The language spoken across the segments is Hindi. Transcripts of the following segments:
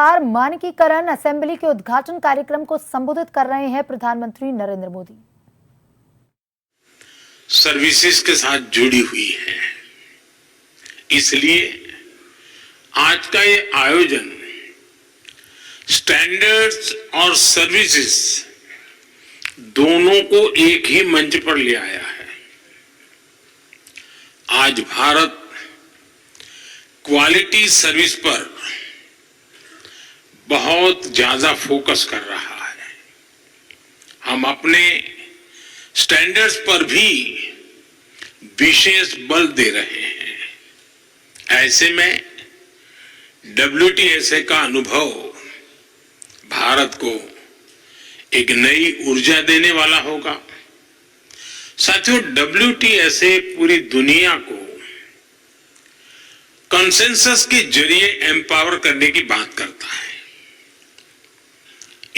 मानकीकरण असेंबली के उद्घाटन कार्यक्रम को संबोधित कर रहे हैं प्रधानमंत्री नरेंद्र मोदी। सर्विसेज के साथ जुड़ी हुई है, इसलिए आज का ये आयोजन स्टैंडर्ड्स और सर्विसेज दोनों को एक ही मंच पर ले आया है। आज भारत क्वालिटी सर्विस पर बहुत ज्यादा फोकस कर रहा है। हम अपने स्टैंडर्ड्स पर भी विशेष बल दे रहे हैं। ऐसे में WTSA का अनुभव भारत को एक नई ऊर्जा देने वाला होगा। साथियों, WTSA पूरी दुनिया को कंसेंसस के जरिए एम्पावर करने की बात करता है।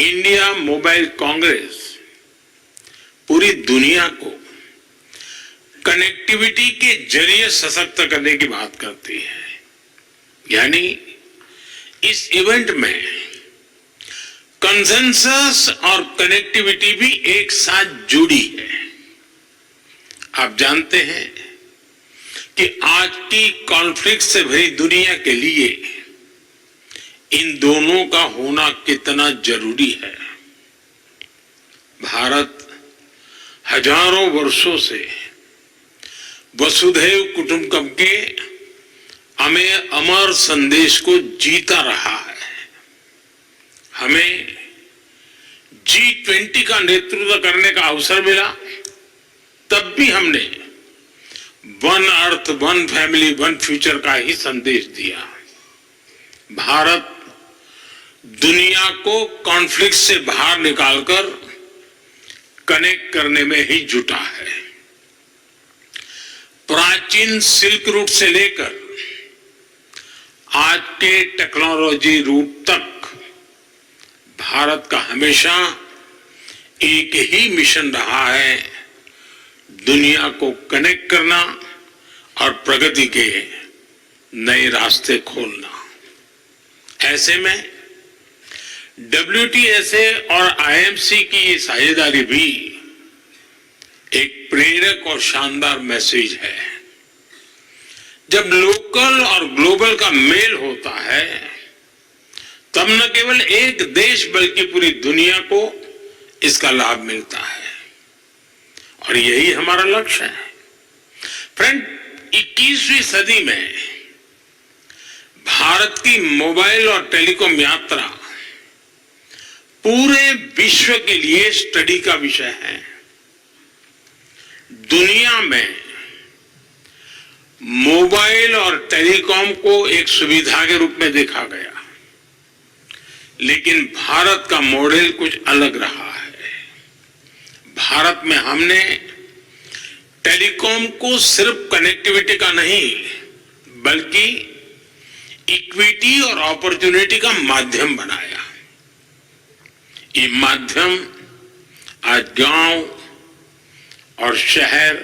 इंडिया मोबाइल कांग्रेस पूरी दुनिया को कनेक्टिविटी के जरिए सशक्त करने की बात करती है। यानी इस इवेंट में कंसेंसस और कनेक्टिविटी भी एक साथ जुड़ी है। आप जानते हैं कि आज की कॉन्फ्लिक्ट से भरी दुनिया के लिए इन दोनों का होना कितना जरूरी है। भारत हजारों वर्षों से वसुधैव कुटुंबकम के अमर संदेश को जीता रहा है। हमें G20 का नेतृत्व करने का अवसर मिला, तब भी हमने one earth, one family, one future का ही संदेश दिया। भारत दुनिया को कॉन्फ्लिक्ट से बाहर निकालकर कनेक्ट करने में ही जुटा है। प्राचीन सिल्क रूट से लेकर आज के टेक्नोलॉजी रूट तक भारत का हमेशा एक ही मिशन रहा है, दुनिया को कनेक्ट करना और प्रगति के नए रास्ते खोलना। ऐसे में WTSA और IMC की ये साझेदारी भी एक प्रेरक और शानदार मैसेज है। जब लोकल और ग्लोबल का मेल होता है, तब न केवल एक देश बल्कि पूरी दुनिया को इसका लाभ मिलता है, और यही हमारा लक्ष्य है। फ्रेंड, 21वीं सदी में भारत की मोबाइल और टेलीकॉम यात्रा पूरे विश्व के लिए स्टडी का विषय है। दुनिया में मोबाइल और टेलीकॉम को एक सुविधा के रूप में देखा गया, लेकिन भारत का मॉडल कुछ अलग रहा है। भारत में हमने टेलीकॉम को सिर्फ कनेक्टिविटी का नहीं, बल्कि इक्विटी और अपॉर्चुनिटी का माध्यम बनाया। ये माध्यम आज गांव और शहर,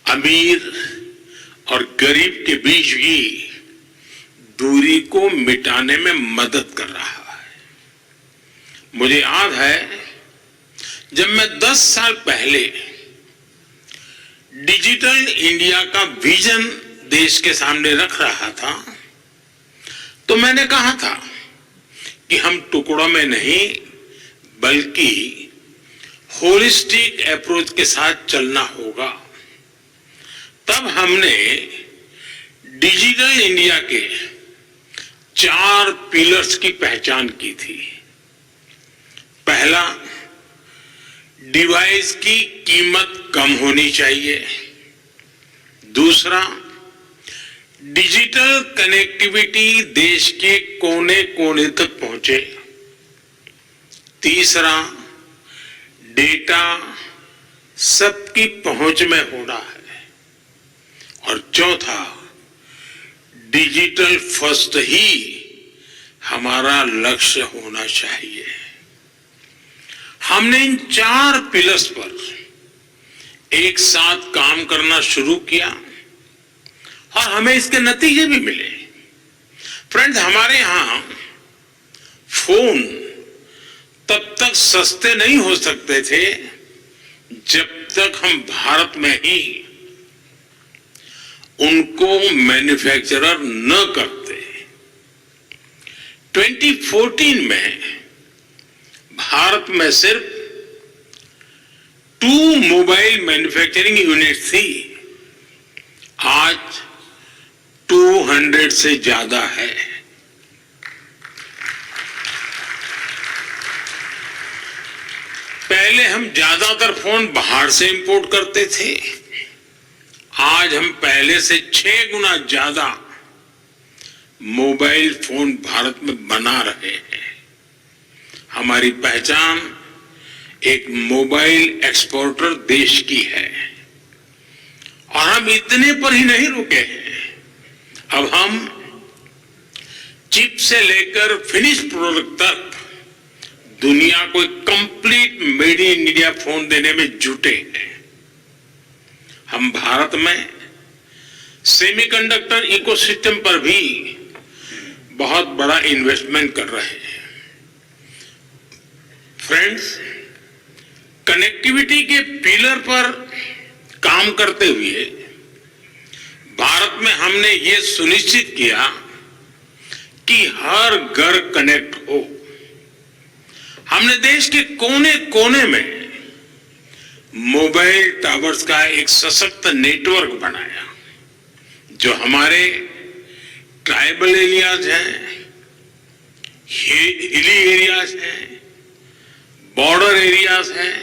अमीर और गरीब के बीच की दूरी को मिटाने में मदद कर रहा है। मुझे याद है, जब मैं 10 साल पहले डिजिटल इंडिया का विजन देश के सामने रख रहा था, तो मैंने कहा था कि हम टुकड़ों में नहीं बल्कि होलिस्टिक अप्रोच के साथ चलना होगा। तब हमने डिजिटल इंडिया के 4 पिलर्स की पहचान की थी। पहला, डिवाइस की कीमत कम होनी चाहिए। दूसरा, डिजिटल कनेक्टिविटी देश के कोने कोने तक पहुंचे। तीसरा, डेटा सबकी पहुंच में होना है। और चौथा, डिजिटल फर्स्ट ही हमारा लक्ष्य होना चाहिए। हमने इन 4 पिलर्स पर एक साथ काम करना शुरू किया और हमें इसके नतीजे भी मिले। फ्रेंड्स, हमारे यहां फोन तब तक सस्ते नहीं हो सकते थे जब तक हम भारत में ही उनको मैन्युफैक्चरर न करते। 2014 में भारत में सिर्फ 2 मोबाइल मैन्युफैक्चरिंग यूनिट थी, आज 200 से ज्यादा है। पहले हम ज्यादातर फोन बाहर से इंपोर्ट करते थे, आज हम पहले से 6 गुना ज्यादा मोबाइल फोन भारत में बना रहे हैं। हमारी पहचान एक मोबाइल एक्सपोर्टर देश की है और हम इतने पर ही नहीं रुके हैं। अब हम चिप से लेकर फिनिश प्रोडक्ट तक दुनिया को एक complete made in India phone देने में जुटे हैं। हम भारत में सेमीकंडक्टर इकोसिस्टम पर भी बहुत बड़ा इन्वेस्टमेंट कर रहे हैं। फ्रेंड्स, कनेक्टिविटी के पिलर पर काम करते हुए भारत में हमने ये सुनिश्चित किया कि हर घर कनेक्ट हो। हमने देश के कोने कोने में मोबाइल टावर्स का एक सशक्त नेटवर्क बनाया, जो हमारे ट्राइबल एरियाज हैं, हिली एरियाज हैं, बॉर्डर एरियाज हैं,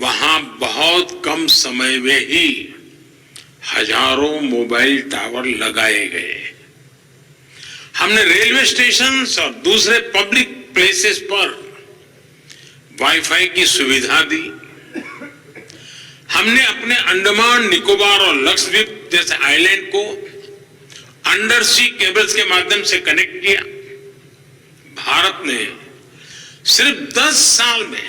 वहां बहुत कम समय में ही हजारों मोबाइल टावर लगाए गए। हमने रेलवे स्टेशन और दूसरे पब्लिक प्लेसेस पर वाईफाई की सुविधा दी। हमने अपने अंडमान निकोबार और लक्षद्वीप जैसे आइलैंड को अंडर सी केबल्स के माध्यम से कनेक्ट किया। भारत ने सिर्फ 10 साल में